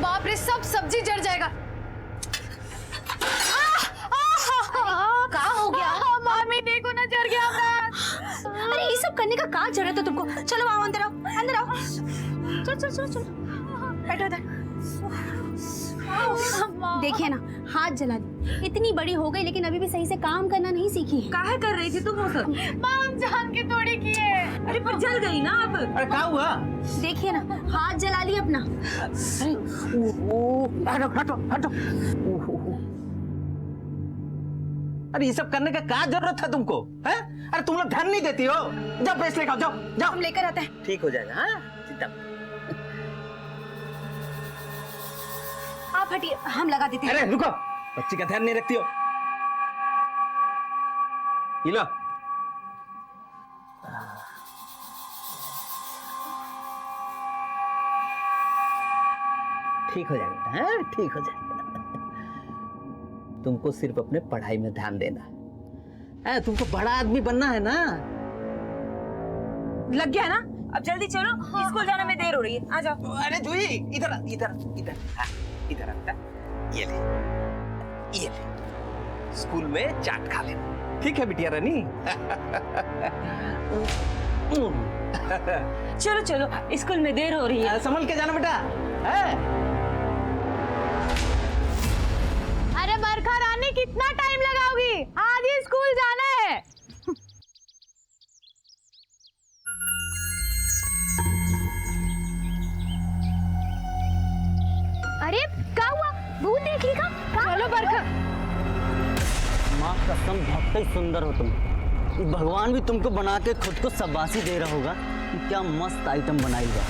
बाप रे, सब सब्जी जड़ जाएगा। क्या हो गया? मामी देखो ना, जड़ गया मैं। अरे ये सब करने का क्या जरूरत है तुमको? चलो आओ, अंदर आओ, अंदर आओ। चलो चलो चलो चलो, बैठो इधर। देखिए ना, हाथ जला दी। इतनी बड़ी हो गई लेकिन अभी भी सही से काम करना नहीं सीखी है। काहे कर रही थी तुम वो सब? माम जान के थोड़ी की है। अरे पर जल गई ना अब। अरे क्या हुआ? देखिए ना, हाथ जला ली अपना। हटो हटो हटो। अरे ये सब करने का क्या जरूरत था तुमको? हैं? अरे तुम लोग ध्यान नहीं देती हो। जाओ पेस्ट लेकर आओ, जाओ जाओ। हम लेकर आते हैं। ठीक हो जाएगा। हाँ, चिंता मत। आप हटिए, हम लगा देते हैं। अरे रुको, बच्ची का ध्यान नहीं रखती हो। ये लो। ठीक हो जाएगा, हाँ ठीक हो जाएगा। तुमको सिर्फ अपने पढ़ाई में ध्यान देना है। तुमको बड़ा आदमी बनना है ना। लग गया ना? अब जल्दी चलो, स्कूल जाने में देर हो रही है। आ जाओ। अरे जूही, इधर इधर इधर, हाँ इधर आता। ये ले, ये ले। स्कूल में चाट खा लेना, ठीक है बिटिया रानी? चलो चलो, स्कूल में देर हो रही है। संभल के जाना बेटा। है? अरे बरखा रानी, कितना टाइम लगाओगी? आज ही स्कूल जाना है। अरे क्या हुआ? भूत देख ली का? चलो बरखा। माँ कसम, बहुत ही सुंदर हो तुम। भगवान भी तुमको बना के खुद को शाबाशी दे रहा होगा कि क्या मस्त आइटम बनाएगा।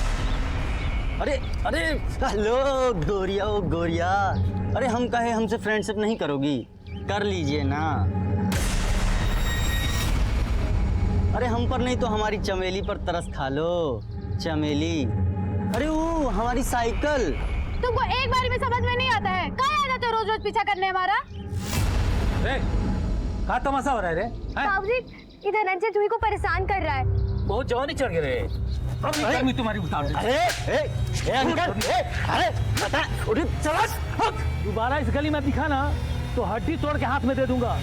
अरे अरे हेलो गोरिया, ओ गोरिया। अरे हम कहे हमसे फ्रेंडशिप नहीं करोगी? कर लीजिए ना। अरे हम पर नहीं तो हमारी चमेली पर तरस खा लो। चमेली, अरे वो हमारी साइकिल। तुमको एक बार भी समझ में नहीं आता है? कहाँ आ जाते हो रोज रोज पीछा करने हमारा? क्या तमाशा हो रहा है रे? बाबूजी, इधर रंजन जूही को परेशान कर रहा है। बहुत जवानी चढ़ गए रे। गर्मी तुम्हारी उतार दे। अरे अंकल, अरे बता, उठ चला। दोबारा इस गली में दिखा ना तो हड्डी तोड़ के हाथ में दे दूंगा।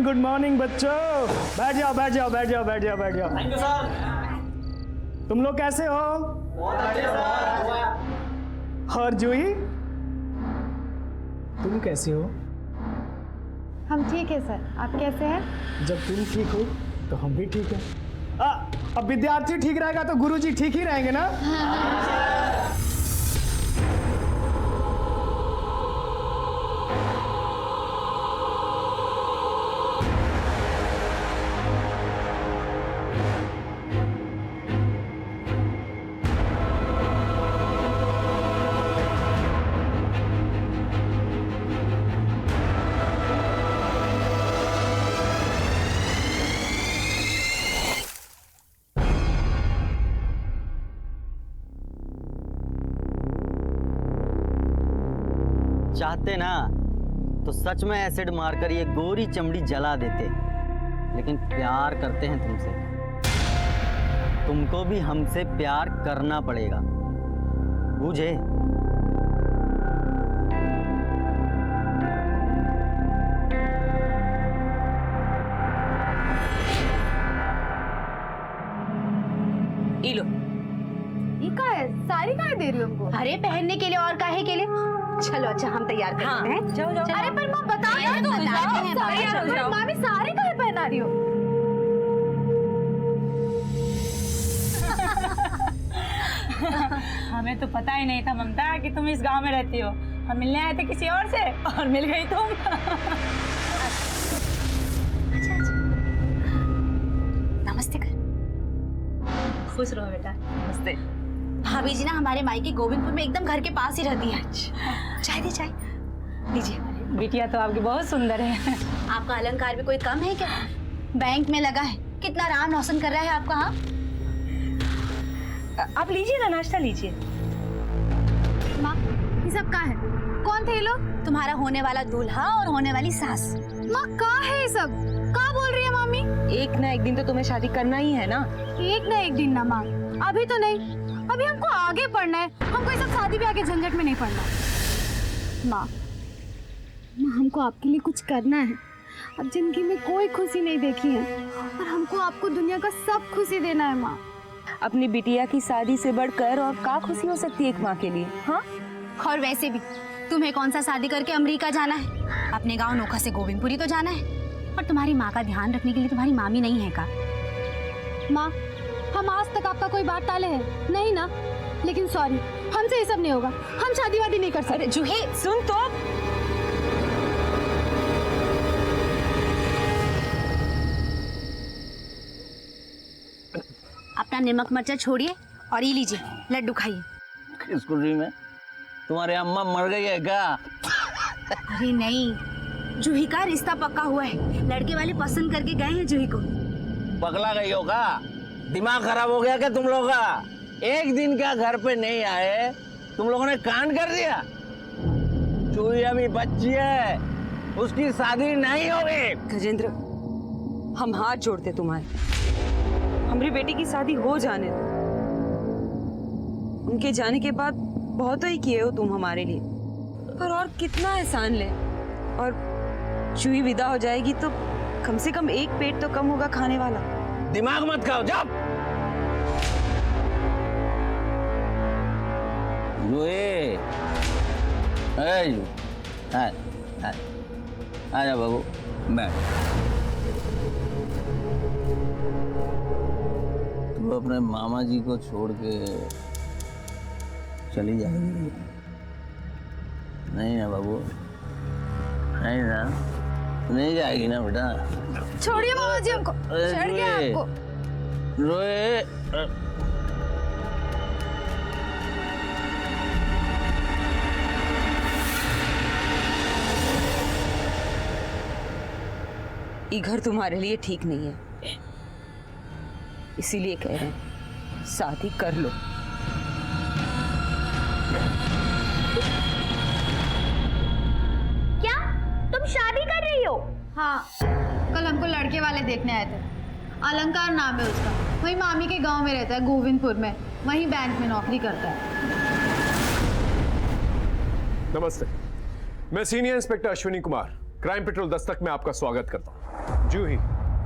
गुड मॉर्निंग बच्चों। बैठ जाओ बैठ जाओ बैठ जाओ बैठ जाओ बैठ जाओ। Thank you sir. तुम लोग कैसे हो? और जूही, तुम कैसे हो? हम ठीक है सर, आप कैसे हैं? जब तुम ठीक हो तो हम भी ठीक हैं। अब विद्यार्थी ठीक रहेगा तो गुरुजी ठीक ही रहेंगे ना? चाहते ना तो सच में एसिड मारकर ये गोरी चमड़ी जला देते, लेकिन प्यार करते हैं तुमसे। तुमको भी हमसे प्यार करना पड़ेगा, बूझे? लो, ये का है? साड़ी का दे रही हो हमको? अरे पहनने के लिए और काहे के लिए? चलो अच्छा, हम तैयार कर हाँ, देते हैं। जाओ जाओ। अरे पर माँ बता ये तो बताते हैं, तैयार हो जाओ। मामी साड़ी का पहना रही हो? हमें तो पता ही नहीं था ममता कि तुम इस गांव में रहती हो। हम मिलने आए थे किसी और से और मिल गई तुम। नमस्ते कर। खुश रहो बेटा। नमस्ते। भाभी जी ना हमारे मायके गोविंदपुर में एकदम घर के पास ही रहती है। चाय दे, चाय लीजिए। बिटिया तो आपकी बहुत सुंदर है। आपका अलंकार भी कोई कम है क्या? बैंक में लगा है, कितना नाम रोशन कर रहा है आपका। हाँ आप लीजिए ना, नाश्ता लीजिए। माँ ये सब क्या है? कौन थे ये लोग? तुम्हारा होने वाला दूल्हा और होने वाली सास। माँ क्या है ये सब? क्या बोल रही है मम्मी? एक ना एक दिन तो तुम्हें शादी करना ही है ना। एक ना एक दिन ना माँ, अभी तो नहीं, अभी हमको आगे पढ़ना है। हमको ये सब शादी ब्याह के झंझट में नहीं पड़ना। माँ हमको आपके लिए कुछ करना है। अब जिंदगी में कोई खुशी नहीं देखी है और हमको आपको दुनिया का सब खुशी देना है माँ। अपनी बिटिया की शादी से बढ़कर और क्या खुशी हो सकती है एक माँ के लिए? हाँ, और वैसे भी तुम्हें कौन सा शादी करके अमेरिका जाना है? अपने गांव नोखा से गोविंदपुरी तो जाना है। और तुम्हारी माँ का ध्यान रखने के लिए तुम्हारी मामी नहीं है का? माँ हम आज तक आपका कोई बात टाले हैं नहीं ना? लेकिन सॉरी, हमसे ये सब नहीं होगा। हम शादी वादी नहीं कर सकते। अरे जूही सुन तो। अपना नमक मिर्चा छोड़िए और ये लीजिए लड्डू खाइए। किस खुशी में? तुम्हारे अम्मा मर गई है क्या? अरे नहीं, जूही का रिश्ता पक्का हुआ है। लड़के वाले पसंद करके गए हैं जूही को। पगला गई हो क्या? दिमाग खराब हो गया क्या तुम लोगों का? एक दिन क्या घर पे नहीं आए, तुम लोगों ने कांड कर दिया। चूही अभी बच्ची है, उसकी शादी नहीं होगी। गजेंद्र, हम हाथ जोड़ते तुम्हारे, हमारी बेटी की शादी हो जाने दो। उनके जाने के बाद बहुत ही किए हो तुम हमारे लिए, पर और कितना एहसान ले। और चूही विदा हो जाएगी तो कम से कम एक पेट तो कम होगा खाने वाला। दिमाग मत खाओ, जाओ। जूही, आजा बाबू, बैठ। तू अपने मामा जी को छोड़ के चली जाएगी? नहीं ना बाबू, नहीं ना, नहीं जाएगी ना बेटा? छोड़िए मामा जी हमको, चढ़ गया आपको। रोए, ये घर तुम्हारे लिए ठीक नहीं है, इसीलिए कह रहे हैं शादी कर लो। क्या तुम शादी कर रही हो? हाँ, कल हमको लड़के वाले देखने आए थे। अलंकार नाम है उसका, वही मामी के गांव में रहता है, गोविंदपुर में। वहीं बैंक में नौकरी करता है। नमस्ते, मैं senior inspector Ashwini Kumar, crime petrol Dastak में आपका स्वागत करता हूँ। जूही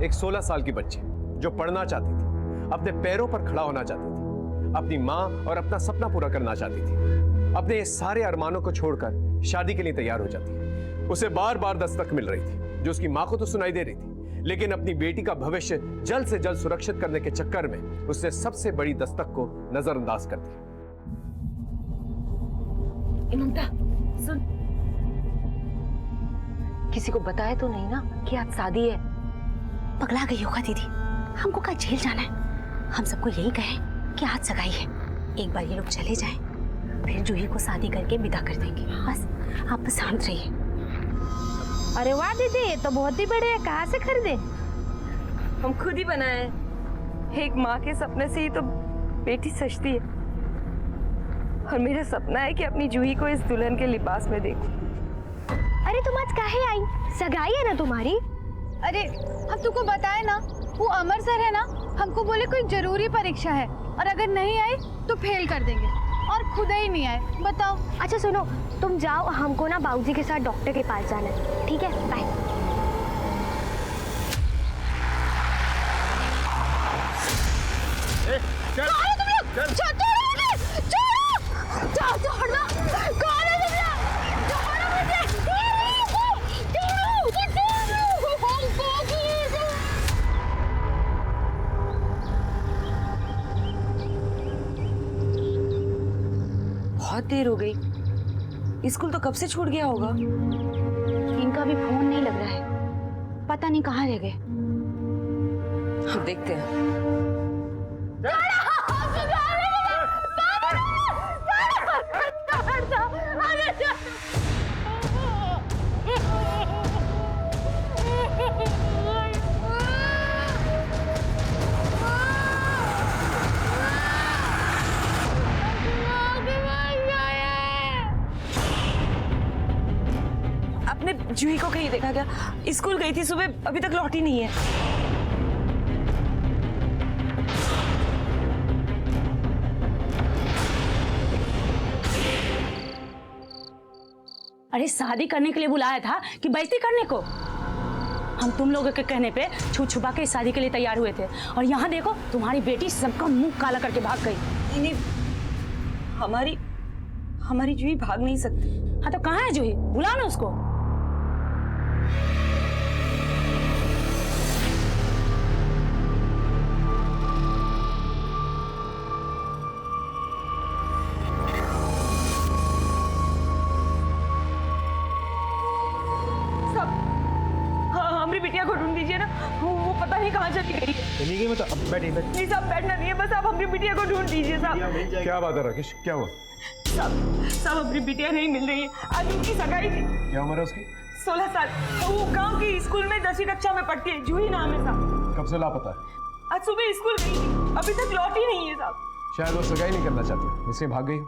एक 16 साल की बच्ची जो पढ़ना चाहती थी, अपने पैरों पर खड़ा होना चाहती थी, अपनी माँ और अपना सपना पूरा करना चाहती थी। अपने सारे अरमानों को छोड़कर शादी के लिए तैयार हो जाती है। उसे बार बार दस्तक मिल रही थी, जो उसकी माँ को तो सुनाई दे रही थी, लेकिन अपनी बेटी का भविष्य जल्द से जल्द सुरक्षित करने के चक्कर में उसने सबसे बड़ी दस्तक को नजरअंदाज कर दिया। ममता सुन, किसी को बताया तो नहीं ना कि आज शादी है? पगला गई होगा दीदी, हमको कल जेल जाना है। हम सबको यही कहें कि आज सगाई है, एक बार ये लोग चले जाएं, फिर जूही को शादी करके विदा कर देंगे। बस आप शांत रहिए। अरे वाह दीदी, ये तो बहुत ही बड़े है, कहाँ से खरीदे? हम खुद ही बनाए। एक माँ के सपने से ही तो बेटी सजती है, और मेरा सपना है कि अपनी जूही को इस दुल्हन के लिबास में देखूं। अरे तुम आज काहे आई? सगाई है ना तुम्हारी? अरे हम तुमको बताए ना, वो अमर सर है ना, हमको बोले कोई जरूरी परीक्षा है और अगर नहीं आई तो फेल कर देंगे, और खुद ही नहीं आए। बताओ। अच्छा सुनो, तुम जाओ, हमको ना बाबूजी के साथ डॉक्टर के पास जाना है। ठीक है, बाय। बहुत देर हो गई, स्कूल तो कब से छूट गया होगा। इनका भी फोन नहीं लग रहा है, पता नहीं कहाँ रह गए। हम देखते हैं। जूही को कहीं देखा क्या? स्कूल गई थी सुबह, अभी तक लौटी नहीं है। अरे शादी करने के लिए बुलाया था कि बेइज्जती करने को? हम तुम लोगों के कहने पे छुप छुपा के शादी के लिए तैयार हुए थे, और यहाँ देखो तुम्हारी बेटी सबका मुंह काला करके भाग गई। नहीं, हमारी जूही भाग नहीं सकती। हाँ तो कहाँ है जूही? बुला ना उसको। हमारी बिटिया को ढूंढ दीजिए ना, वो पता नहीं कहाँ चली गई है। चली गई? मतलब अब बैठिए बैठिए। नहीं साहब, बैठना नहीं है, बस आप हमारी बिटिया को ढूंढ दीजिए साहब। क्या बात है राकेश, क्या हुआ? साहब हमारी बिटिया नहीं मिल रही है। आज उनकी सगाई थी। क्या उम्र है उसकी? 16 साल। वो गांव की स्कूल में 10वीं कक्षा में पढ़ती है, जूही नाम है साहब। कब से लापता है? आज सुबह स्कूल गई थी, अभी तक लौटी नहीं है साहब। शायद वो सगाई नहीं करना चाहती, इसलिए भाग गई।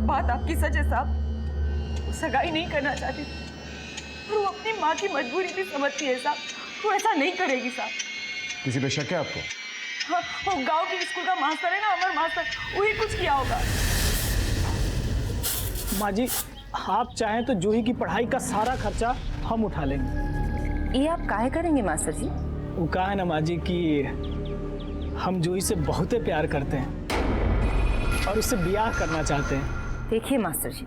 बात आपकी सच है साहब, वो सगाई नहीं करना चाहती थी, और वो अपनी माँ की मजबूरी भी समझती है साहब। वो ऐसा नहीं करेगी साहब। किसी पे शक है आपको? हाँ, वो गांव के स्कूल का मास्टर है ना, अमर मास्टर, वही कुछ किया होगा। माँ जी, आप चाहें तो जूही की पढ़ाई का सारा खर्चा हम उठा लेंगे। ये आप काहे करेंगे मास्टर जी? वो कहा है ना माँ जी कि हम जूही से बहुत प्यार करते हैं और उससे ब्याह करना चाहते हैं। देखिए मास्टर जी,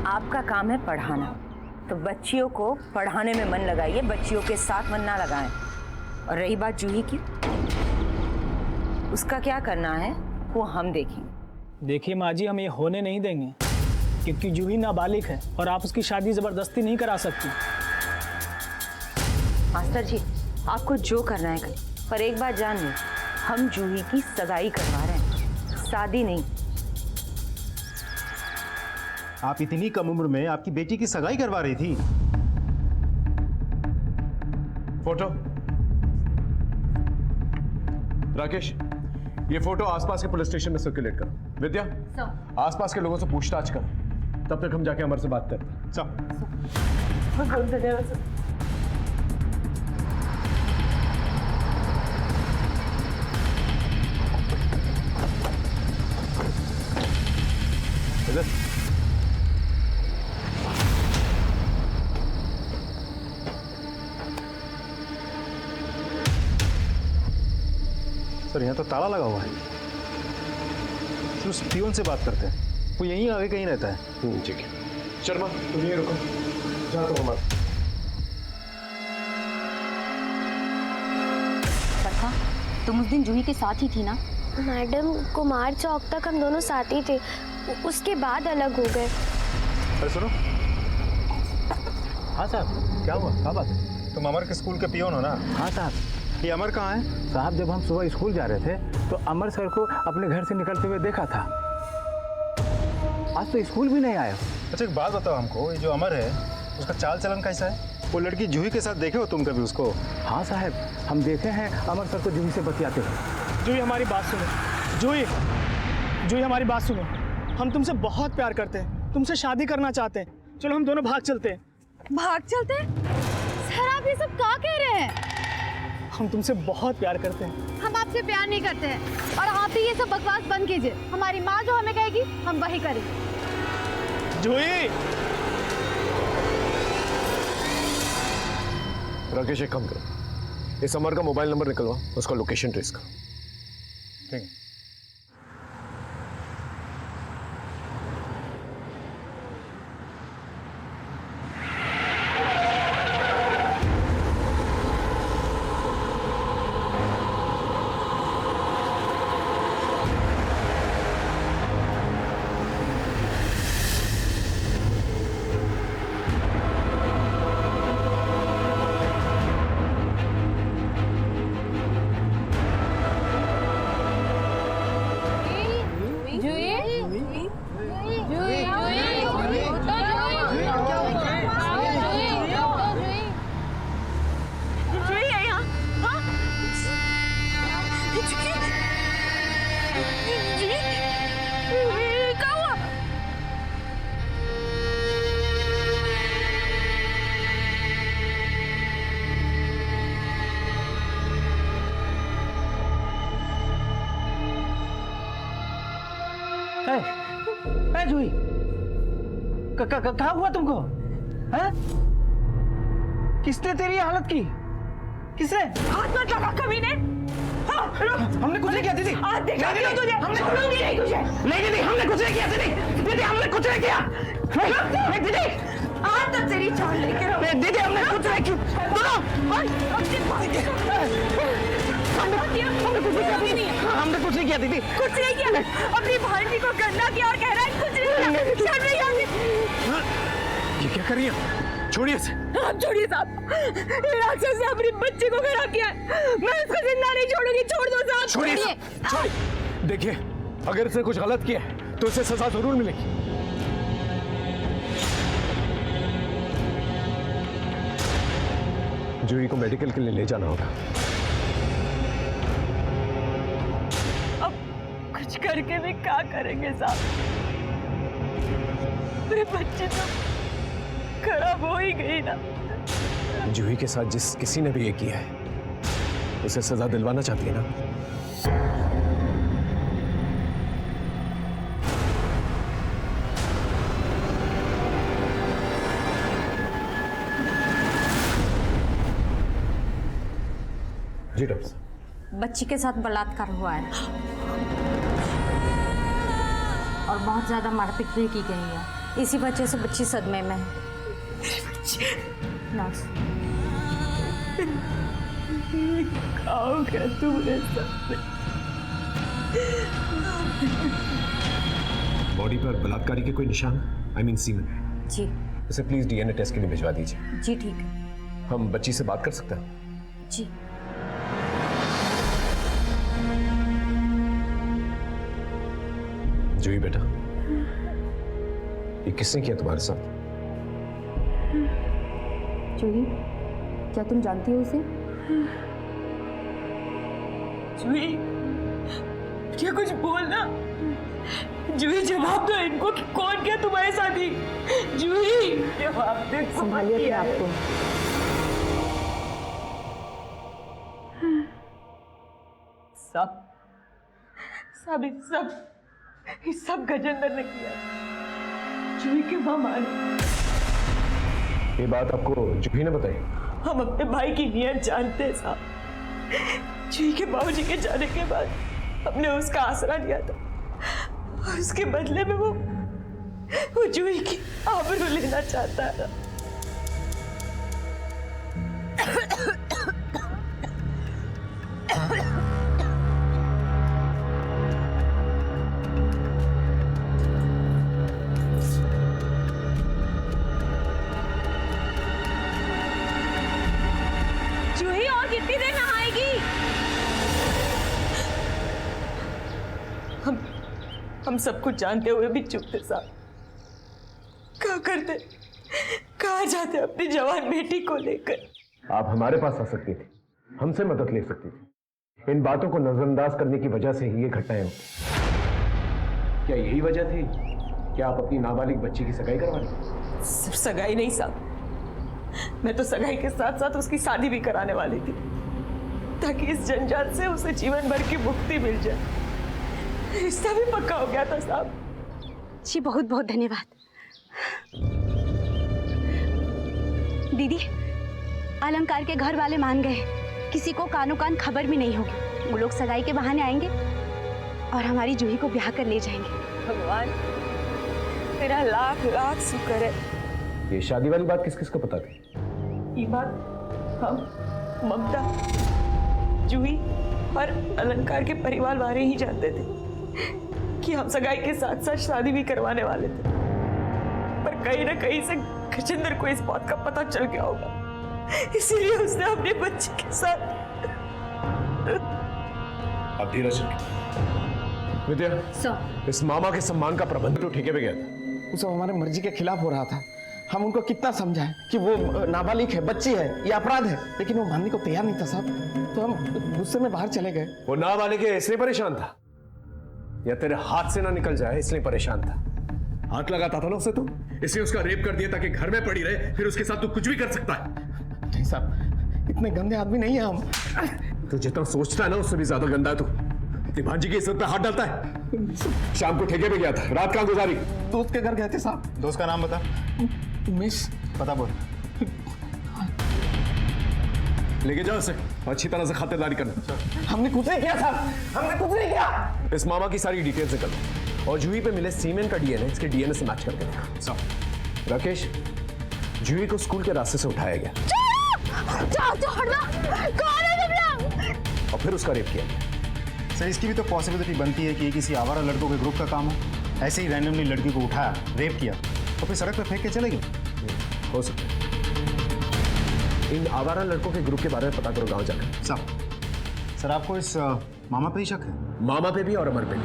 आपका काम है पढ़ाना, तो बच्चियों को पढ़ाने में मन लगाइए, बच्चियों के साथ मन ना लगाएं। और रही बात जूही की, उसका क्या करना है वो हम देखेंगे। देखिए माँ जी, हम ये होने नहीं देंगे, क्योंकि जूही नाबालिग है और आप उसकी शादी जबरदस्ती नहीं करा सकती। मास्टर जी, आपको जो करना है करें, पर एक बात जान लें, हम जूही की सगाई करवा रहे हैं, शादी नहीं। आप इतनी कम उम्र में आपकी बेटी की सगाई करवा रही थी? फोटो राकेश, ये फोटो आसपास के पुलिस स्टेशन में सर्कुलेट करो। विद्या, आसपास के लोगों से पूछताछ करो, तब तक हम जाके अमर से बात करते हैं। इधर सर, यहाँ तो ताला लगा हुआ है। उस पियोन से बात करते हैं, वो यहीं आगे कहीं रहता है। ठीक है। शर्मा, तुम ये रुको, जा तो हमारा। बरखा, तुम उस दिन जूही के साथ ही थी ना? मैडम, कुमार चौक तक हम दोनों साथ ही थे, उसके बाद अलग हो गए। अरे सुनो। हाँ साहब, क्या हुआ? क्या बात है? तुम अमर के स्कूल के पियोन हो ना? हाँ साहब। ये अमर कहाँ है? साहब, जब हम सुबह स्कूल जा रहे थे तो अमर सर को अपने घर से निकलते हुए देखा था। आज तो स्कूल भी नहीं आया। अच्छा, एक बात बताओ हमको, ये जो अमर है उसका चाल चलन कैसा है? वो लड़की जूही के साथ देखे हो तुम कभी उसको? हाँ साहब, हम देखे हैं अमर सर को जूही से बतियाते हुए। जूही, हमारी बात सुनो। जूही हमारी बात सुनो। हम तुमसे बहुत प्यार करते हैं, तुमसे शादी करना चाहते हैं। चलो हम दोनों भाग चलते हैं। भाग चलते? सर, आप ये सब क्या कह रहे हैं? हम तुमसे बहुत प्यार करते हैं। हम आपसे प्यार नहीं करते हैं, और आप ही ये सब बकवास बंद कीजिए। हमारी माँ जो हमें कहेगी हम वही करेंगे। जूही! राकेश, एक काम करो, इस अमर का मोबाइल नंबर निकलवा, उसका लोकेशन ट्रेस करो। ठीक है। ए जूही, कहाँ हुआ तुमको? हैं? किसने तेरी हालत की? किसने? हाथ मत लगा कमीने। हाँ, हमने कुछ नहीं किया दीदी। आज देखा दिया तुझे। छोड़ूंगी नहीं तुझे। नहीं दीदी, हमने कुछ नहीं किया दीदी। दीदी हमने कुछ नहीं किया। नहीं दीदी। आज तक तेरी जान लेके रहो। दीदी हमने कुछ नहीं किया। हमने कुछ नहीं किया दीदी। कुछ नहीं किया। अपनी भांजी को गंदा किया और कह रहा है कुछ नहीं किया। शर्म नहीं आती। ये क्या कर रही है? छोड़िए इसे। आप छोड़िए साहब। ये राक्षस ने अपनी बच्ची को खराब किया है। मैं इसको जिंदा नहीं छोड़ूंगी। छोड़ दो साहब। छोड़िए, छोड़िए। देखिए, अगर इसने कुछ गलत किया है तो इसे सजा जरूर मिलेगी। जूही को मेडिकल के लिए ले जाना होगा। अब कुछ करके भी क्या करेंगे साहब? मेरी बच्ची तो खराब हो ही गई ना। जूही के साथ जिस किसी ने भी ये किया है उसे सजा दिलवाना चाहती है ना? जी डॉक्टर साहब। बच्ची के साथ बलात्कार हुआ है और बहुत ज्यादा मारपीट भी की गई है। इसी वजह से बच्ची सदमे में है। नर्स, खाओगे तुमने बॉडी पर बलात्कारी के कोई निशान? आई मीन सीमेन? जी। इसे प्लीज डीएनए टेस्ट के लिए भिजवा दीजिए। जी ठीक है। हम बच्ची से बात कर सकते हैं? जी। जूही बेटा, ये किसने किया तुम्हारे साथ? जूही, क्या तुम जानती हो उसे? जूही, क्या कुछ बोलना। जूही जवाब दो इनको कि कौन किया तुम्हारे साथ ही। जूही जवाब दे। संभालिए अपने आप को। सब गजेंद्र ने किया। जूही के मामा ने। ये बात आपको जूही ने बताई? हम अपने भाई की नीयत जानते हैं साहब। जूही के बाबूजी के जाने के बाद हमने उसका आसरा लिया था और उसके बदले में वो जूही की आबरू लेना चाहता है। जूही और कितनी देर नहाएगी? हम सब कुछ जानते हुए भी चुप थे साहब। क्या करते, कहाँ जाते अपनी जवान बेटी को लेकर? आप हमारे पास आ सकती थी, हमसे मदद ले सकती थी। इन बातों को नजरअंदाज करने की वजह से ही ये घटनाएं होती। क्या यही वजह थी कि आप अपनी नाबालिग बच्ची की सगाई करवा ली? सिर्फ सगाई नहीं साहब, मैं तो सगाई के साथ साथ उसकी शादी भी कराने वाली थी ताकि इस जंजाल से उसे जीवन भर की मुक्ति मिल जाए। रिश्ता भी पक्का हो गया था साहब। जी बहुत बहुत धन्यवाद। दीदी, अलंकार के घर वाले मान गए। किसी को कानो कान खबर भी नहीं होगी। वो लोग सगाई के बहाने आएंगे और हमारी जूही को ब्याह कर ले जाएंगे। भगवान तेरा लाख लाख शुक्र है। ये शादी वाली बात किस किस को पता थी? ये बात हम, ममता, जूही और अलंकार के परिवार वाले ही जानते थे कि हम सगाई के साथ साथ शादी भी करवाने वाले थे। पर कहीं ना कहीं से गजेंद्र को इस बात का पता चल गया होगा, इसीलिए उसने अपने बच्चे के साथ। अब धीरज रखिए। विद्या, इस मामा के सम्मान का प्रबंध तो ठेके पे गया था। वो सब हमारे मर्जी के खिलाफ हो रहा था। हम उनको कितना समझाएं कि वो नाबालिग है, बच्ची है, ये अपराध है, लेकिन वो मानने को तैयार नहीं था साहब। तो हम गुस्से में बाहर चले गए। वो नाबालिग है इसलिए परेशान था या तेरे हाथ से ना निकल जाए इसलिए परेशान था? हाथ लगाता था ना उसे तू, इसलिए उसका रेप कर दिया ताकि घर में पड़ी रहे, फिर उसके साथ तू कुछ भी कर सकता है। नहीं साहब, इतने गंदे आदमी नहीं है हम। तू जितना सोचता है ना उससे भी ज्यादा गंदा है तू। भांजी की इज्जत पे हाथ डालता है। शाम को ठेके पे गया था, रात कहाँ गुजारी? दोस्त के घर गए थे साहब। दोस्त का नाम बता। उमेश। पता बोल। लेके जाओ उसे, अच्छी तरह से खातिरदारी करना। हमने कुछ नहीं किया साहब, हमने कुछ नहीं किया। इस मामा की सारी डिटेल्स निकल और जूही पे मिले सीमेंट का डीएनए इसके डीएनए से मैच करके देखा। राकेश, जूही को स्कूल के रास्ते से उठाया गया और फिर उसका रेप किया गया। सर इसकी भी तो पॉसिबिलिटी बनती है कि ये किसी आवारा लड़कों के ग्रुप का काम हो। ऐसे ही रैंडमली लड़की को उठाया, रेप किया और फिर सड़क पर फेंक के चले गए। हो सकता है। इन आवारा लड़कों के ग्रुप के बारे में पता करो गांव जाकर। सर आपको इस मामा पे ही शक है? मामा पे भी और अमर पे भी,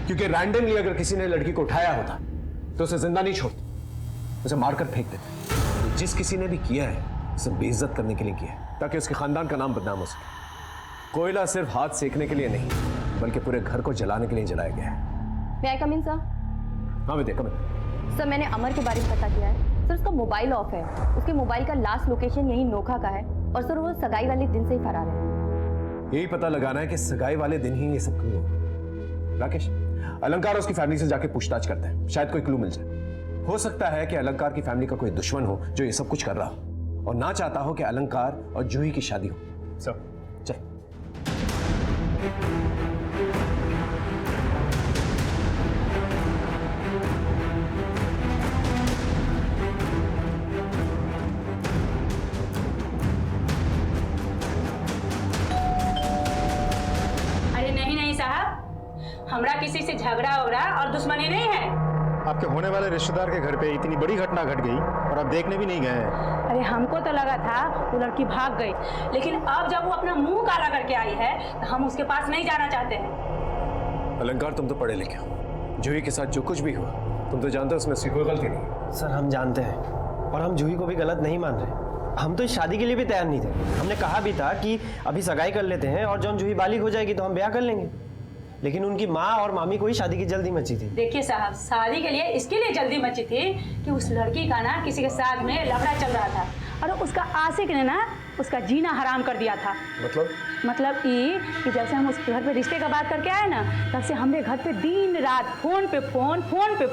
क्योंकि रैंडमली अगर किसी ने लड़की को उठाया होता तो उसे जिंदा नहीं छोड़ते, उसे मारकर फेंक देते। जिस किसी ने भी किया है उसे बेइज्जत करने के लिए किया है, ताकि उसके खानदान का नाम बदनाम हो सके। कोयला सिर्फ हाथ सेकने के लिए नहीं, बल्कि पूरे घर को जलाने के लिए जलाया गया है। मैं कम इन सर? हाँ विद्या, कम इन। सर मैंने अमर के बारे में पता किया है सर, उसका मोबाइल ऑफ है। उसके मोबाइल का लास्ट लोकेशन यही नोखा का है और सर वो सगाई वाले दिन से ही फरार है। यही पता लगाना है कि सगाई वाले दिन ही ये सब क्यों हुआ। राकेश, अलंकार उसकी फैमिली से जाके पूछताछ करते हैं, शायद कोई क्लू मिल जाए। हो सकता है कि अलंकार की फैमिली का कोई दुश्मन हो जो ये सब कुछ कर रहा हो और ना चाहता हो कि अलंकार और जूही की शादी हो। सर चल। अरे नहीं साहब, हमरा किसी से झगड़ा हो रहा और दुश्मनी नहीं है। आपके होने वाले रिश्तेदार के घर पे इतनी बड़ी घटना घट गई और आप देखने भी नहीं गए हैं। अरे हमको तो लगा था वो लड़की भाग गई, लेकिन अब जब वो अपना मुंह काला करके आई है तो हम उसके पास नहीं जाना चाहते हैं। अलंकार, तुम तो पढ़े लिखे हो, जूही के साथ जो कुछ भी हुआ तुम तो जानते हो उसमें उसकी कोई गलती नहीं। सर हम जानते हैं और हम जूही को भी गलत नहीं मान रहे। हम तो इस शादी के लिए भी तैयार नहीं थे। हमने कहा भी था कि अभी सगाई कर लेते हैं और जब जूही बालिग हो जाएगी तो हम ब्याह कर लेंगे, लेकिन उनकी माँ और मामी को ही शादी की जल्दी मची थी। देखिए साहब, शादी के लिए इसके लिए जल्दी मची थी कि उस लड़की का ना किसी के साथ में लफड़ा चल रहा था और उसका आशिक ने ना उसका जीना हराम कर दिया था। मतलब ये कि जब से हम उस घर पे रिश्ते का बात करके आए ना, तब से हमरे घर पे दिन रात फोन पे फोन कि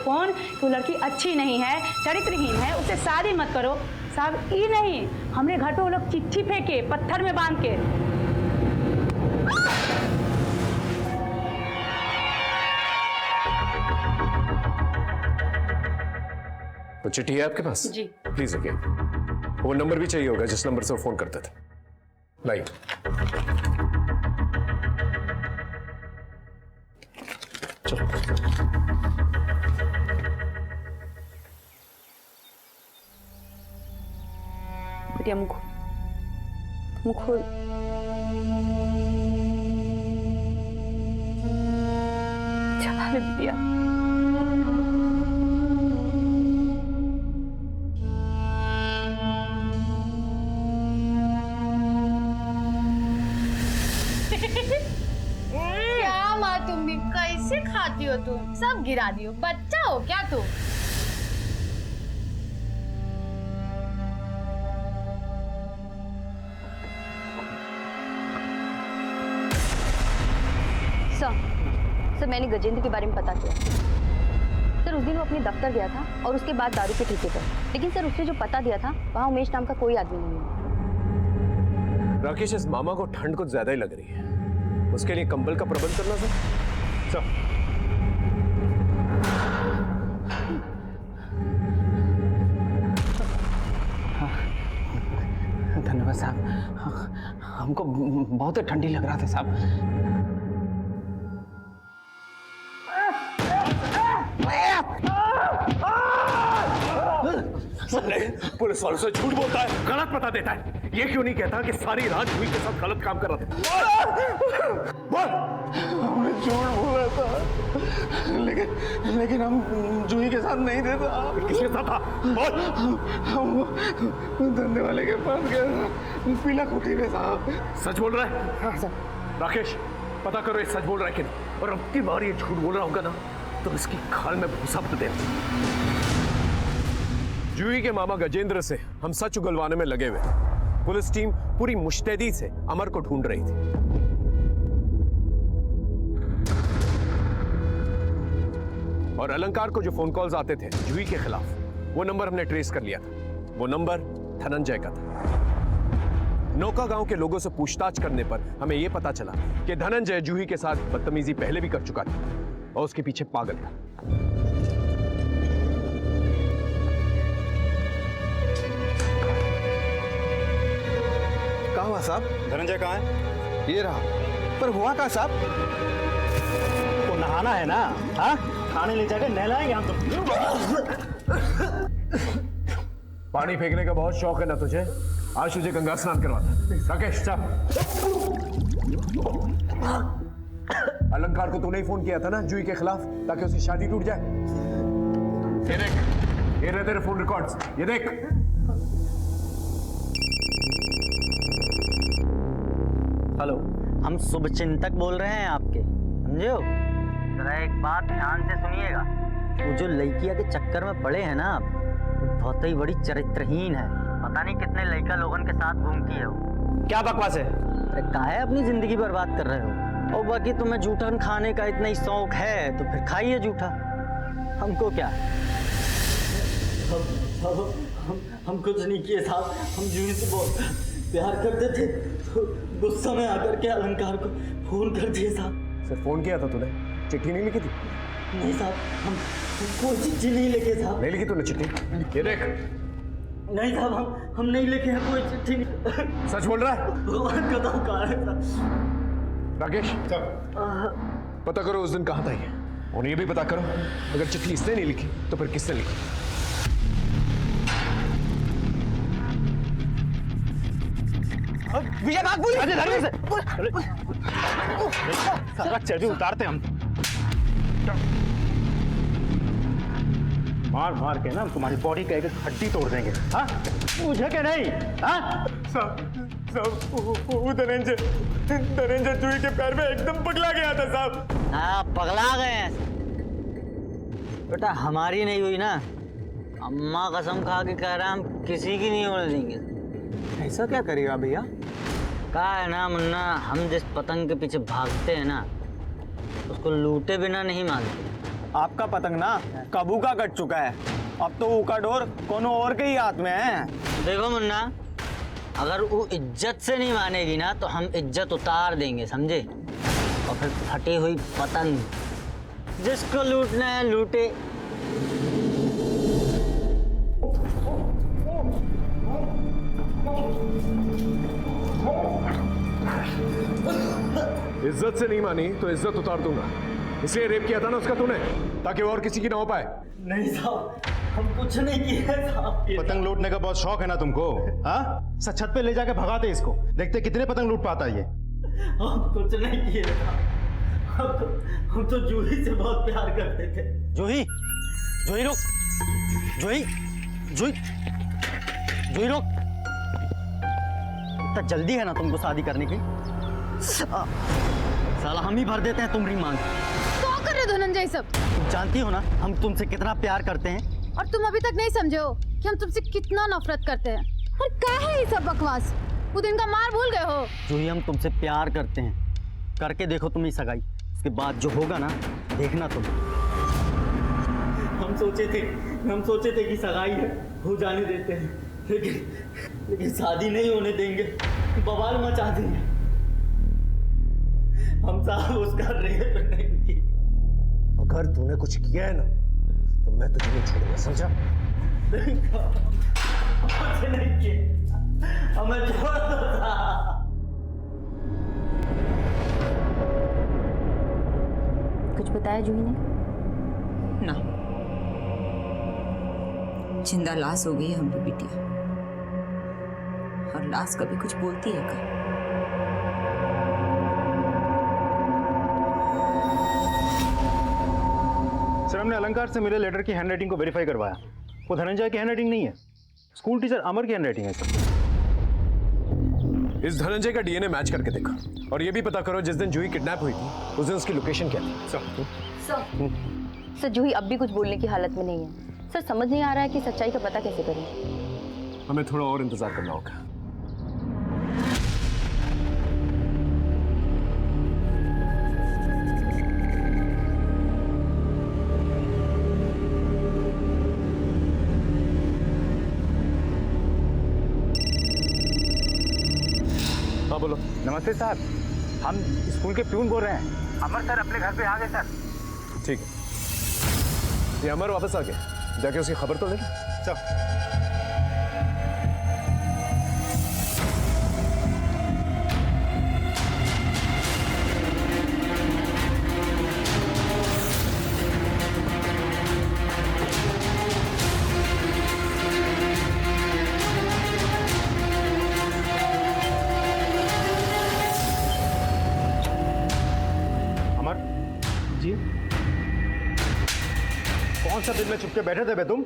वो लड़की अच्छी नहीं है, चरित्रहीन है, उससे शादी मत करो। साहब ये नहीं, हमरे घर पे वो लोग चिट्ठी फेंके पत्थर में बांध के। वो चिट्ठी है आपके पास? जी। प्लीज रखिए। वो नंबर भी चाहिए होगा जिस नंबर से वो फोन करते थे। लाइए। चलो। बिटिया मुख खोल। चला रे बिटिया। क्या माँ, तुम भी कैसे खाती हो? तुम सब गिरा दियो, बच्चा हो क्या तुम? सर मैंने गजेंद्र के बारे में पता किया। सर उस दिन वो अपने दफ्तर गया था और उसके बाद दारू के ठेके पर, लेकिन सर उसने जो पता दिया था वहाँ उमेश नाम का कोई आदमी नहीं है। राकेश, इस मामा को ठंड कुछ ज्यादा ही लग रही है, उसके लिए कंबल का प्रबंध करना सर। धन्यवाद साहब, हमको बहुत ठंडी लग रहा था साहब। पुलिस वालों से झूठ बोलता है, गलत पता देता है। ये क्यों नहीं कहता कि सारी रात जूही के साथ गलत काम कर रहा था? बोल। हमने झूठ बोला था, लेकिन हम जूही के साथ नहीं थे साहब। किसके साथ था? बोल। हम धंधे वाले के पास गए, पीला कुटी में साहब। सच बोल रहा है? हाँ साहब। राकेश, पता करो ये सच बोल रहा है कि नहीं, और अब की बार ये झूठ बोल रहा होगा ना तो इसकी खाल में भूसा भर दे। जूही के मामा गजेंद्र से हम सच उगलवाने में लगे हुए। पुलिस टीम पूरी मुस्तैदी से अमर को ढूंढ रही थी। और अलंकार को जो फोन कॉल्स आते थे जूही के खिलाफ, वो नंबर हमने ट्रेस कर लिया था। वो नंबर धनंजय का था। नौका गांव के लोगों से पूछताछ करने पर हमें यह पता चला कि धनंजय जूही के साथ बदतमीजी पहले भी कर चुका था और उसके पीछे पागल था। क्या हुआ साहब? धनंजय कहाँ है? ये रहा। पर हुआ क्या साहब? तो नहाना है ना? हाँ, खाने ले जाकर नहलाएंगे हम तुम। पानी फेंकने का बहुत शौक है ना तुझे? आज तुझे गंगा स्नान करवाता। राकेश चल। अलंकार को तूने ही फोन किया था ना जूही के खिलाफ, ताकि उसकी शादी टूट जाए। ये देख, ये रहे तेरे फोन रिकॉर्ड्स, ये देख। हेलो, हम शुभचिंतक बोल रहे हैं आपके, समझे हो? जरा एक बात ध्यान से सुनिएगा। वो जो लड़किया के चक्कर में पड़े हैं ना आप, वो बहुत ही बड़ी चरित्रहीन है। पता नहीं कितने लड़का लोगों के साथ घूमती है वो। क्या बकवास है? अरे काहे अपनी जिंदगी बर्बाद कर रहे हो? और बाकी तुम्हें जूठन खाने का इतना ही शौक है तो फिर खाइए जूठा, हमको क्या। हम कुछ नहीं किए साहब, हम जूही से बहुत प्यार करते थे, तो गुस्सा में आकर के अलंकार को फोन कर दिए साहब। सिर्फ फोन किया था तूने, चिट्ठी नहीं लिखी थी? नहीं साहब, हम कोई चिट्ठी नहीं लिखे साहब। नहीं लिखी तूने चिट्ठी? ये देख। नहीं साहब, हम नहीं लिखे हैं कोई चिट्ठी नहीं। सच बोल रहा है? भगवान का धोखा है साहब। राकेश पता करो उस दिन कहाँ था ये, और ये भी पता करो अगर चिट्ठी इसने नहीं लिखी तो फिर किसने लिखी। विजय भाग बोली। अरे धर्मेश सारा चर्बी उतारते हम। मार मार के ना तुम्हारी बॉडी का एक हड्डी तोड़ देंगे। हाँ, मुझे क्या नहीं? हाँ वो धनंजय जूही के पैर में एकदम पगला गया था साहब। हाँ, पगला गए हैं बेटा, हमारी नहीं हुई ना। अम्मा कसम खा के कह रहा हम किसी की नहीं होने देंगे। ऐसा क्या करेगा भैया? कहा है ना मुन्ना, हम जिस पतंग के पीछे भागते हैं ना, उसको लूटे बिना नहीं मानते। आपका पतंग ना काबू का कट चुका है, अब तो ऊका डोर कोनो और के ही हाथ में है। देखो मुन्ना, अगर वो इज्जत से नहीं मानेगी ना तो हम इज्जत उतार देंगे, समझे? और फिर फटी हुई पतंग, जिसको लूटना है लूटे। इज्जत से नहीं मानी तो इज्जत उतार दूंगा। इसलिए रेप किया था ना उसका तूने, ताकि और किसी की ना हो पाए। नहीं साहब, हम कुछ नहीं किए साहब। पतंग लूटने का बहुत शौक है ना तुमको? हाँ, छत पे ले जाके भगाते इसको, देखते कितने पतंग लूट पाता है ये। हम कुछ नहीं किए हम तो जूही से बहुत प्यार करते थे। जूही, जूही रुक, जूही, जूही, जूही रुक। इतना जल्दी है ना तुमको शादी करने की? साला हम ही भर देते हैं तुम्हारी मांग। क्या कर रहे धनंजय सब? तुम जानती हो ना हम तुमसे कितना प्यार करते हैं। और तुम अभी तक नहीं समझे हो कि हम तुमसे कितना नफरत करते हैं। और क्या है ये सब बकवास? वो दिन का मार भूल गए हो? जूही, हम तुमसे प्यार करते हैं, करके देखो तुम्हें सगाई, उसके बाद जो होगा ना देखना तुम। हम सोचे थे कि सगाई हो जाने देते हैं, लेकिन शादी नहीं होने देंगे, बवाल मचा देंगे। हम साहब उसका रेप नहीं किया। अगर तूने कुछ किया है ना तो मैं तुझे नहीं छोड़ूंगा, समझा? नहीं किया, हमें छोड़ दो साहब। कुछ बताया जूही ने? ना, जिंदा लाश हो गई है हमरी बिटिया, और लाश कभी कुछ बोलती है का? सर, हमने अलंकार से मिले लेटर की हैंडराइटिंग को वेरीफाई करवाया, वो धनंजय की हैंडराइटिंग नहीं है, स्कूल टीचर अमर की हैंडराइटिंग है सर। इस धनंजय का डीएनए मैच करके देखो, और ये भी पता करो जिस दिन जूही किडनैप हुई थी उस दिन उसकी लोकेशन क्या थी। सर, जूही अब भी कुछ बोलने की हालत में नहीं है। सर, समझ नहीं आ रहा है कि सच्चाई का पता कैसे करें। हमें थोड़ा और इंतजार करना होगा। हाँ बोलो। नमस्ते सर, हम स्कूल के प्यून बोल रहे हैं। अमर सर अपने घर पे आ गए सर। ठीक है, ये अमर वापस आ गया, जाके उसकी खबर तो ले लो। चल। कौन सा दिन में चुपके बैठे थे बे तुम?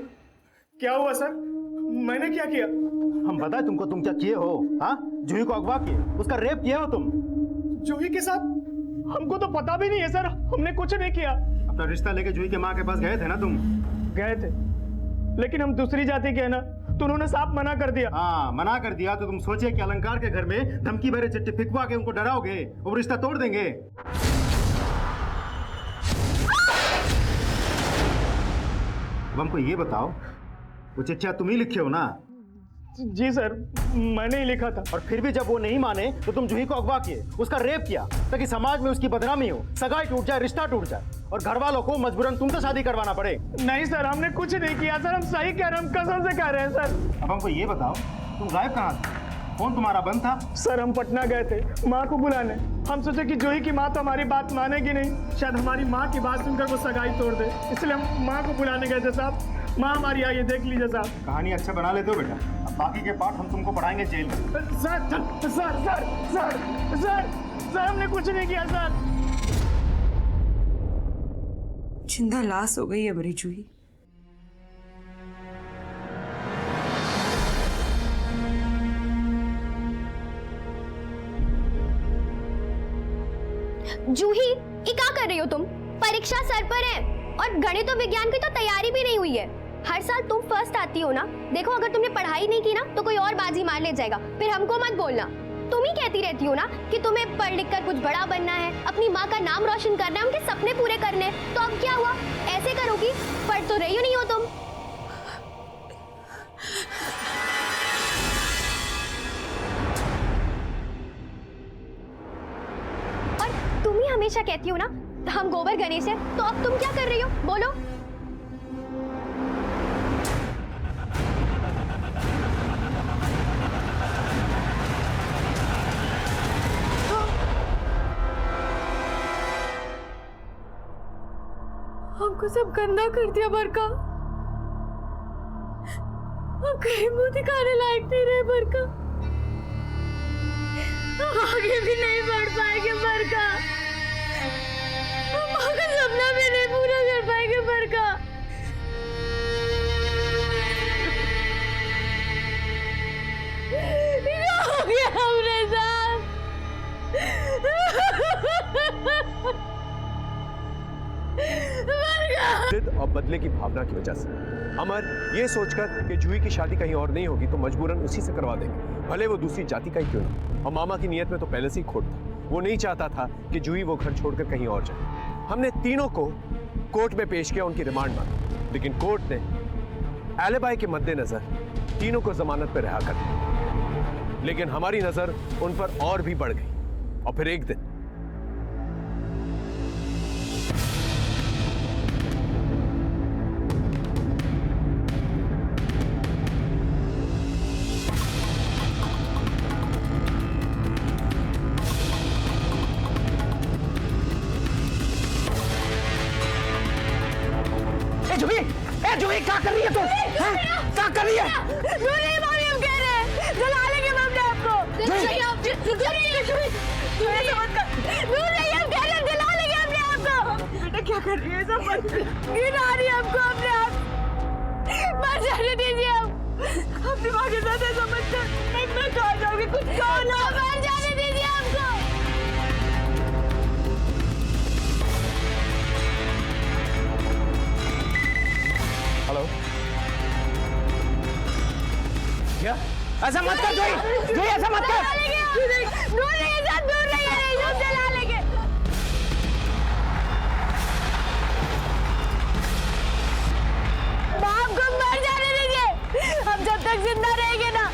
क्या हुआ सर? मैंने क्या किया? हम बताए तुमको तुम क्या किए हो? हाँ, जूही को अगवा किए, उसका रेप किए हो तुम। जूही के साथ? हमको तो पता भी नहीं है सर, हमने कुछ नहीं किया। अपना रिश्ता लेके जूही के माँ के पास गए थे ना तुम? गए थे, लेकिन हम दूसरी जाति के हैं ना, तो उन्होंने साफ मना कर दिया। हाँ, मना कर दिया तो तुम सोचे कि अलंकार के घर में धमकी भरे चिट्ठी फिकवा के उनको डराओगे और रिश्ता तोड़ देंगे। अब हमको ये बताओ, वो चिट्ठियां तुम ही लिखे हो ना? जी सर, मैंने ही लिखा था। और फिर भी जब वो नहीं माने तो तुम जूही को अगवा किए, उसका रेप किया ताकि समाज में उसकी बदनामी हो, सगाई टूट जाए, रिश्ता टूट जाए और घर वालों को मजबूरन तुमसे शादी करवाना पड़े। नहीं सर, हमने कुछ नहीं किया सर, हम सही कह रहे हैं, हम कसम से कह रहे हैं सर। अब हमको ये बताओ, तुम गायब कहाँ थे? फोन तुम्हारा बंद था? सर हम पटना गए थे माँ को बुलाने। हम सोचे कि जूही की माँ तो हमारी बात मानेगी नहीं, शायद हमारी माँ की बात सुनकर वो सगाई तोड़ दे, इसलिए हम माँ को बुलाने गए थे साहब। माँ हमारी आई है, देख लीजिए साहब। कहानी अच्छा बना लेते हो बेटा, अब बाकी के पार्ट हम तुमको पढ़ाएंगे जेल में। Sir sir sir sir sir sir हमने कुछ नहीं किया सर। जिंदा लाश हो गई है मेरी जूही। जूही, ये क्या कर रही हो तुम? परीक्षा सर पर है और गणित और विज्ञान की तो तैयारी भी नहीं हुई है। हर साल तुम फर्स्ट आती हो ना, देखो अगर तुमने पढ़ाई नहीं की ना तो कोई और बाजी मार ले जाएगा, फिर हमको मत बोलना। तुम ही कहती रहती हो ना कि तुम्हें पढ़ लिख कर कुछ बड़ा बनना है, अपनी माँ का नाम रोशन करना है, उनके सपने पूरे करने हैं। तो अब क्या हुआ, ऐसे करोगी? पढ़ तो रही हो नहीं हो तुम। और तुम ही हमेशा कहती हो ना हम गोबर गणेश है, तो अब तुम क्या कर रही हो बोलो? हमको सब गंदा कर दिया बरका, हम कहीं मुंह दिखाने लायक नहीं रहे बरका, हम आगे भी नहीं बढ़ पाएंगे बरका, हम आगे सपना भी नहीं पूरा कर पाएंगे बरका। क्या हो गया हमरे साथ? जिद और बदले की भावना की वजह से अमर ये सोचकर कि जूही की शादी कहीं और नहीं होगी तो मजबूरन उसी से करवा देंगे, भले वो दूसरी जाति का ही क्यों ना। और मामा की नीयत में तो पहले से ही खोट था, वो नहीं चाहता था कि जूही वो घर छोड़कर कहीं और जाए। हमने तीनों को कोर्ट में पेश किया, उनकी रिमांड मांगी, लेकिन कोर्ट ने एलिबाई के मद्देनजर तीनों को जमानत पर रिहा कर दिया। लेकिन हमारी नजर उन पर और भी बढ़ गई और फिर एक दिन जूही क्या कर रही है तू? क्या कर रही है? नहीं मामी, हम कह रहे हैं जला लेंगे हम आपको। दूर रहिए, हम कह रहे हैं जला लेंगे हमने आपको। बेटा क्या कर रही है? सब गिरा रही है हमको अपने आप। मर जाने दीजिए, हम दिमाग के साथ ऐसा मत कर। मैं कहा जाऊंगी, कुछ कहो ना, मर जाने दीजिए हमको। हेलो, क्या? ऐसा मत कर जूही, जूही ऐसा मत कर। दूर रहिए साथ, दूर रहिए, नहीं हम जला लेंगे। बाप को मर जाने दीजिए, हम जब तक जिंदा रहेंगे ना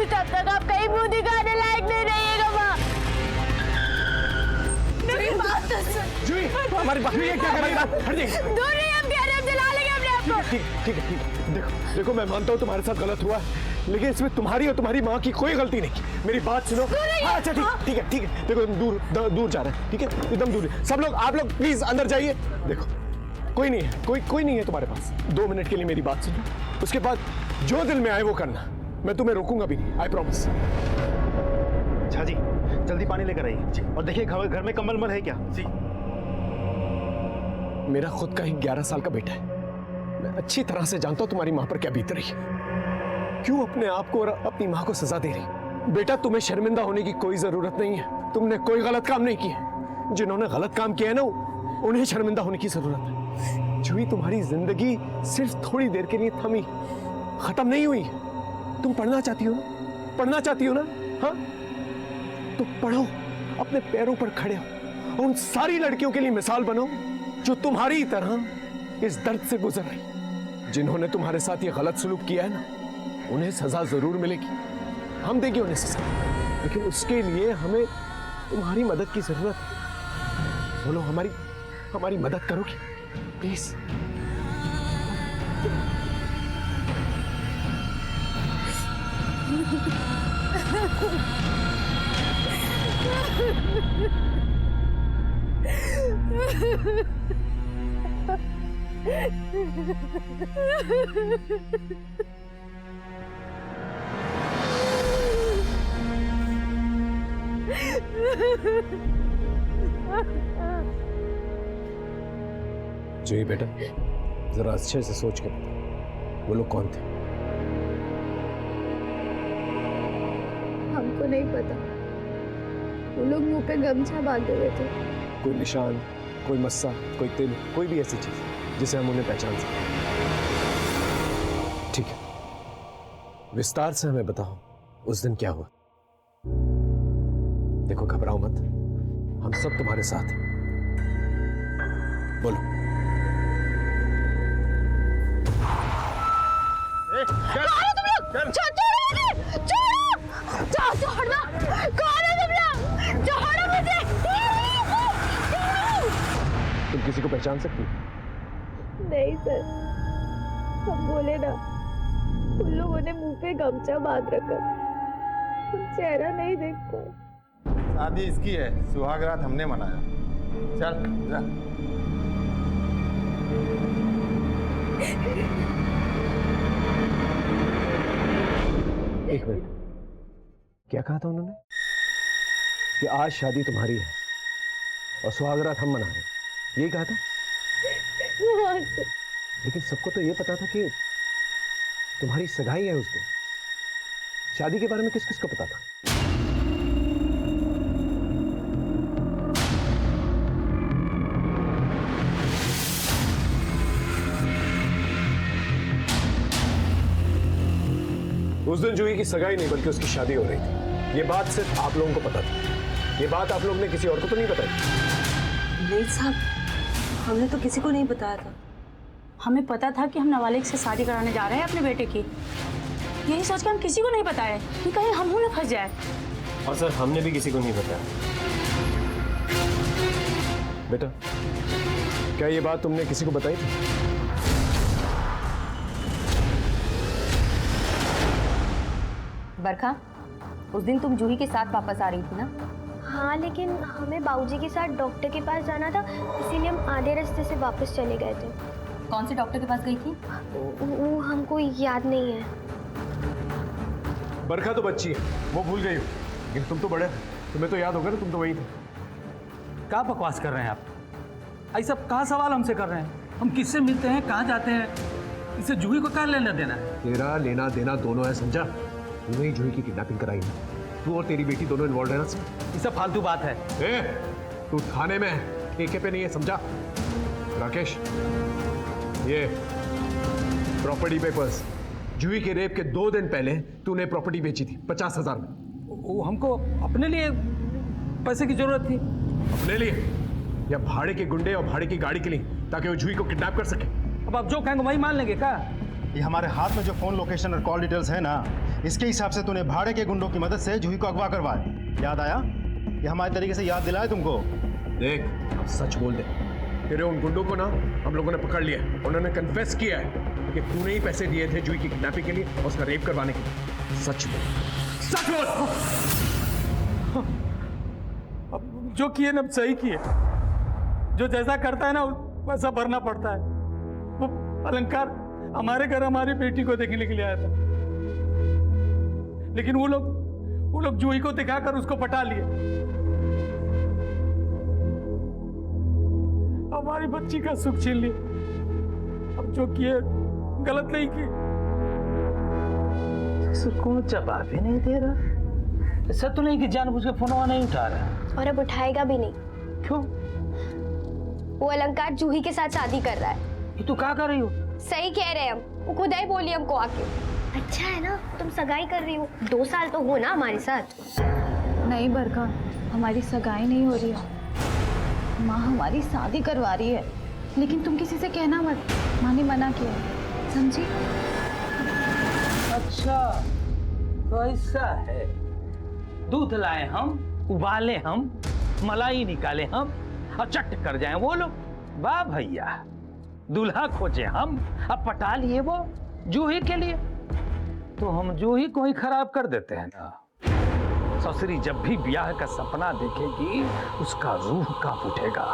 तब तक आप कहीं मुंह दिखाने लायक नहीं रहिएगा। हमारी बात ये क्या कर रही है? हट जाइए। दूर नहीं, हम कह रहे हैं जला लेंगे अपने आप को। ठीक है। देखो देखो, मैं मानता हूँ तुम्हारे साथ गलत हुआ है, लेकिन इसमें तुम्हारी और तुम्हारी माँ की कोई गलती नहीं। मेरी बात सुनो। हाँ, अच्छा ठीक है। देखो तुम दूर जा रहे हैं, ठीक है, एकदम दूर। सब लोग, आप लोग प्लीज अंदर जाइए। देखो कोई नहीं है, कोई नहीं है तुम्हारे पास। 2 मिनट के लिए मेरी बात सुनो, उसके बाद जो दिल में आए वो करना। मैं तुम्हें रोकूंगा भी नहीं, आई प्रॉमिस। झा जी जल्दी पानी लेकर आइए, और देखिए घर में कंबल मल है क्या? जी। मेरा खुद का ही 11 साल का बेटा है। मैं अच्छी तरह से जानता हूं तुम्हारी मां पर क्या बीत रही है, क्यों अपने आप को और अपनी मां को सजा दे रही। बेटा तुम्हें शर्मिंदा होने की कोई जरूरत नहीं है, तुमने कोई गलत काम नहीं किया। जिन्होंने गलत काम किया है ना, उन्हें शर्मिंदा होने की जरूरत है। जूही, तुम्हारी जिंदगी सिर्फ थोड़ी देर के लिए थमी, खत्म नहीं हुई। तुम पढ़ना चाहती हो ना? हाँ, तो पढ़ो, अपने पैरों पर खड़े हो, और उन सारी लड़कियों के लिए मिसाल बनो जो तुम्हारी तरह इस दर्द से गुजर रही। जिन्होंने तुम्हारे साथ ये गलत सलूक किया है ना, उन्हें सजा जरूर मिलेगी, हम देंगे उन्हें सजा, लेकिन उसके लिए हमें तुम्हारी मदद की जरूरत है। बोलो, हमारी मदद करोगी प्लीज? जी बेटा, जरा अच्छे से सोच के बता, वो लोग कौन थे? हमको नहीं पता। वो लोग मुंह पे गमछा बांधे हुए थे। कोई निशान, कोई मस्सा, कोई तिल, कोई भी ऐसी चीज जिसे हम उन्हें पहचान सकें? ठीक है, विस्तार से हमें बताओ उस दिन क्या हुआ। देखो, घबराओ मत, हम सब तुम्हारे साथ हैं। बोलो। कौन है तुम लोग? छोड़ना! कौन है तुम लोग? छोड़ो मुझे! तुम किसी को पहचान सकती हो? नहीं सर, हम बोले ना, उन लोगों ने मुंह पे गमछा बांध रखा, हम चेहरा नहीं देख पाए। शादी इसकी है, सुहाग रात हमने मनाया। चल जा। एक मिनट, क्या कहा था उन्होंने? कि आज शादी तुम्हारी है और सुहागरात हम मना रहे हैं, यही कहा था? लेकिन सबको तो ये पता था कि तुम्हारी सगाई है उस दिन। शादी के बारे में किस किस को पता था? उस दिन जूही की सगाई नहीं बल्कि उसकी शादी हो रही थी। ये बात सिर्फ आप लोगों को पता थी। ये बात आप लोगों ने किसी और को तो नहीं बताई? नहीं साहब, हमने तो किसी को नहीं बताया था। हमें पता था कि हम नाबालिग से शादी कराने जा रहे हैं अपने बेटे की, यही सोच के हम किसी को नहीं बताए कि कहीं हम ना फंस जाए। और सर, हमने भी किसी को नहीं बताया। बेटा, क्या ये बात तुमने किसी को बताई थी? बरखा, उस दिन तुम जूही के साथ वापस आ रही थी ना? हाँ, लेकिन हमें बाबूजी के साथ डॉक्टर के पास जाना था, इसीलिए हम आधे रास्ते से वापस चले गए थे। कौन से डॉक्टर के पास गई थी? वो हमको याद नहीं है। बरखा तो बच्ची है, वो भूल गई हो, लेकिन तुम तो बड़े, तुम्हें तो याद होगा ना, तुम तो वही थे। क्या बकवास कर रहे हैं आप? ऐसा कहाँ सवाल हमसे कर रहे हैं? हम किससे मिलते हैं, कहाँ जाते हैं, इससे जूही को क्या लेना देना है? तेरा लेना देना दोनों है, समझा? तूने ही जूही की किडनैपिंग कराई है, तू और तेरी बेटी दोनों इन्वॉल्व है ना? ये सब फालतू बात है। तू थाने में है, ठेके पे नहीं है, समझा? राकेश, ये प्रॉपर्टी पेपर्स, जूही के रेप के 2 दिन पहले तूने प्रॉपर्टी बेची थी 50,000 में। वो हमको अपने लिए पैसे की जरूरत थी। अपने लिए या भाड़े के गुंडे और भाड़े की गाड़ी के लिए, ताकि वो जूही को किडनैप कर सके? अब आप जो कहेंगे वही मान लेंगे क्या? ये हमारे हाथ में जो फोन लोकेशन और कॉल डिटेल्स है ना, इसके हिसाब से तूने भाड़े के गुंडों की मदद से जूही को अगवा करवाया। याद आया? ये हमारे तरीके से याद दिलाए तुमको। देख, अब सच बोल दे, तेरे उन गुंडों को ना हम लोगों ने पकड़ लिया है। उन्होंने कन्फेस किया है कि तूने ही पैसे दिए थे जूही की किडनैपिंग के लिए और उसका रेप करवाने के लिए। सच बोल, सच बोल। अब जो किए ना सही किए। जो जैसा करता है ना वैसा भरना पड़ता है। वो अलंकार हमारे घर हमारी बेटी को देखने के लिए आया था, लेकिन वो लोग जूही को दिखाकर उसको पटा लिए। हमारी बच्ची का सुख छीन लिए। अब जो किए गलत नहीं किए। कौन जवाब ही नहीं दे रहा। ऐसा तो नहीं कि जानबूझ के फोन नहीं उठा रहा और अब उठाएगा भी नहीं। क्यों? वो अलंकार जूही के साथ शादी कर रहा है। ये तू क्या कर रही हो? सही कह रहे हैं हम, वो खुद ही बोली हमको आके। अच्छा है ना तुम सगाई कर रही हो, 2 साल तो हो ना हमारे साथ। नहीं बरखा, हमारी सगाई नहीं हो रही है। माँ हमारी शादी करवा रही है, लेकिन तुम किसी से कहना मत। माँ ने मना किया, समझी? अच्छा तो ऐसा है। दूध लाए हम, उबाले हम, मलाई निकाले हम और चट कर जाए वो लोग। वाह भैया, दूल्हा खोजे हम, अब पटा लिए वो जूही के लिए। तो हम जूही को ही खराब कर देते हैं ना। ससुरी जब भी ब्याह का सपना देखेगी उसका रूह कांप उठेगा।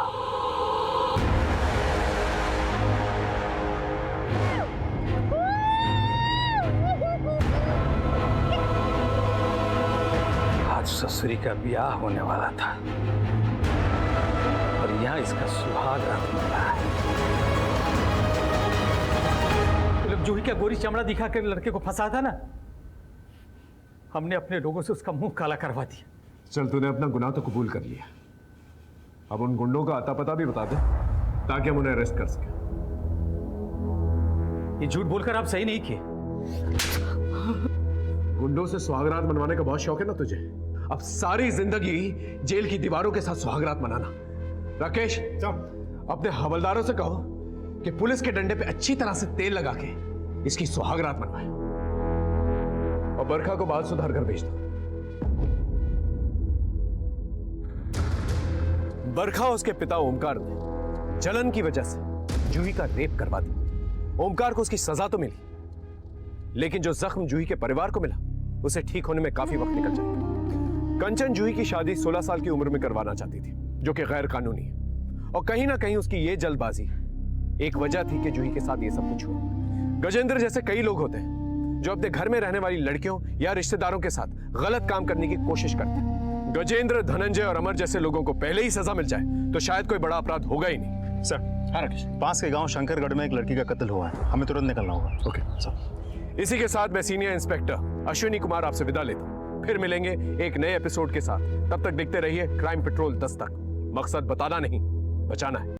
आज ससुरी का ब्याह होने वाला था और यहाँ इसका सुहाग रात मिला है। जूही का गोरी चमड़ा दिखा कर लड़के को फंसा था ना, हमने अपने लोगों से उसका मुंह काला करवा दिया। चल तूने अपना गुनाह तो कबूल कर लिया, अब उन गुंडों का आता पता भी बता दे ताकि हम उन्हें अरेस्ट कर सकें। ये झूठ बोलकर आप सही नहीं किए। गुंडों से सुहागरात मनवाने का बहुत शौक है ना तुझे। अब सारी जिंदगी जेल की दीवारों के साथ सुहागरात मनाना। राकेश अपने हवलदारों से कहो कि पुलिस के डंडे पे अच्छी तरह से तेल लगा के इसकी सुहागरात मनवाए और बरखा को बाल सुधार कर भेज दो। बरखा उसके पिता ओमकार ने जलन की वजह से जूही का रेप करवा दिया। ओमकार को उसकी सजा तो मिली, लेकिन जो जख्म जूही के परिवार को मिला उसे ठीक होने में काफी वक्त निकल जाएगा। कंचन जूही की शादी 16 साल की उम्र में करवाना चाहती थी, जो कि गैर कानूनी है, और कहीं ना कहीं उसकी ये जल्दबाजी एक वजह थी कि जूही के साथ ये सब कुछ हुआ। गजेंद्र जैसे कई लोग होते हैं जो अपने घर में रहने वाली लड़कियों या रिश्तेदारों के साथ गलत काम करने की कोशिश करते हैं। गजेंद्र, धनंजय और अमर जैसे लोगों को पहले ही सजा मिल जाए तो शायद कोई बड़ा अपराध होगा ही नहीं। सर, हाँ राकेश, पास के गांव शंकरगढ़ में एक लड़की का कत्ल हुआ है, हमें तुरंत निकलना होगा। Okay sir. इसी के साथ मैं सीनियर इंस्पेक्टर अश्विनी कुमार आपसे विदा लेता हूँ। फिर मिलेंगे एक नए एपिसोड के साथ। तब तक देखते रहिए क्राइम पेट्रोल दस्तक। मकसद बताना नहीं, बचाना है।